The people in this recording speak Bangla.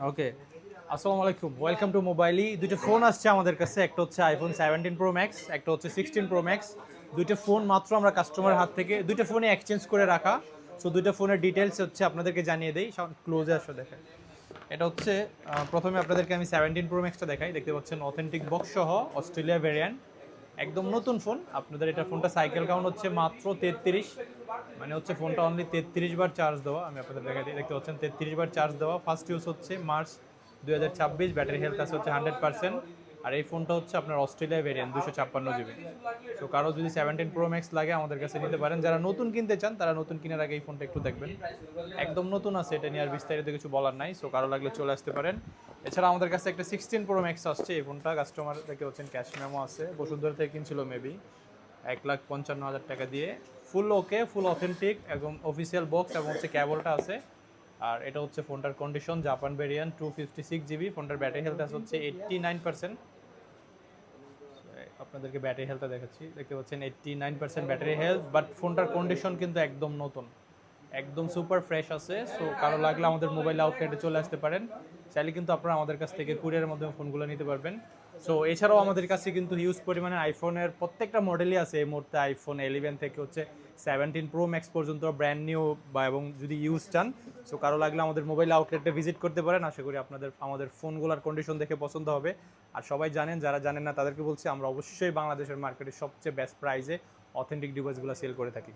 ওকে, আসসালামু আলাইকুম, ওয়েলকাম টু মোবাইলি। দুটো ফোন আসছে আমাদের কাছে, একটা হচ্ছে আইফোন 17 প্রো ম্যাক্স, একটা হচ্ছে 16 প্রো ম্যাক্স। দুইটা ফোন মাত্র আমরা কাস্টমার হাত থেকে দুইটা ফোনে এক্সচেঞ্জ করে রাখা। সো দুইটা ফোনের ডিটেলস হচ্ছে আপনাদেরকে জানিয়ে দেই, ক্লোজে আসো দেখেন। এটা হচ্ছে প্রথমে আপনাদেরকে আমি 17 প্রো ম্যাক্সটা দেখাই। দেখতে পাচ্ছেন অথেন্টিক বক্স সহ অস্ট্রেলিয়া ভেরিয়েন্ট, একদম নতুন ফোন। আপনাদের এটা ফোনটা সাইকেল কাউন্ট হচ্ছে মাত্র 33, মানে হচ্ছে ফোনটা অনলি 33 বার চার্জ দেওয়া। আমি আপনাদের দেখাই দিই, দেখতে পাচ্ছেন 33 বার চার্জ দেওয়া। ফার্স্ট ইউজ হচ্ছে মার্চ 2026, ব্যাটারি হেলথ আছে হচ্ছে 100%। আর এই ফোনটা হচ্ছে আপনার অস্ট্রেলিয়া ভেরিয়েন্ট, 256 জিবি। তো কারো যদি 17 প্রো ম্যাক্স লাগে আমাদের কাছে নিতে পারেন। যারা নতুন কিনতে চান তারা নতুন কেনার আগে এই ফোনটা একটু দেখবেন, একদম নতুন আছে, এটা নিয়ে আর বিস্তারিত কিছু বলার নাই। সো কারো লাগলে চলে আসতে পারেন। এছাড়া আমাদের কাছে একটা 16 প্রো ম্যাক্স আসছে। এই ফোনটা কাস্টমার দেখতে পাচ্ছেন ক্যাশ মেমো আছে, বসুন্ধরা থেকে কিনছিল মেবি 1,55,000 টাকা দিয়ে। ফুল ওকে, ফুল অথেন্টিক, একদম অফিসিয়াল বক্স এবং হচ্ছে কেবলটা আছে। আর এটা হচ্ছে ফোনটার কন্ডিশন, জাপান ভেরিয়েন্ট, 256 জিবি। ফোনটার ব্যাটারি হেলথ আছে হচ্ছে 89%। আপনাদেরকে ব্যাটারি হেলথটা দেখাচ্ছি, দেখতে পাচ্ছেন 89% ব্যাটারি হেলথ। বাট ফোনটার কন্ডিশন কিন্তু একদম নতুন, একদম সুপার ফ্রেশ আছে। সো কারো লাগলে আমাদের মোবাইল আউটলেটে চলে আসতে পারেন। চাইলে কিন্তু আপনারা আমাদের কাছ থেকে কুরিয়ারের মাধ্যমে ফোনগুলো নিতে পারবেন। সো এছাড়াও আমাদের কাছে কিন্তু হিউজ পরিমাণে আইফোনের প্রত্যেকটা মডেলই আছে এই মুহূর্তে। আইফোন 11 থেকে হচ্ছে 17 প্রো ম্যাক্স পর্যন্ত ব্র্যান্ড নিউ বা এবং যদি ইউজ চান, সো কারো লাগলে আমাদের মোবাইল আউটলেটে ভিজিট করতে পারেন। আশা করি আপনাদের আমাদের ফোনগুলোর কন্ডিশন দেখে পছন্দ হবে। আর সবাই জানেন, যারা জানেন না তাদেরকে বলছি, আমরা অবশ্যই বাংলাদেশের মার্কেটে সবচেয়ে বেস্ট প্রাইসে অথেন্টিক ডিভাইসগুলো সেল করে থাকি।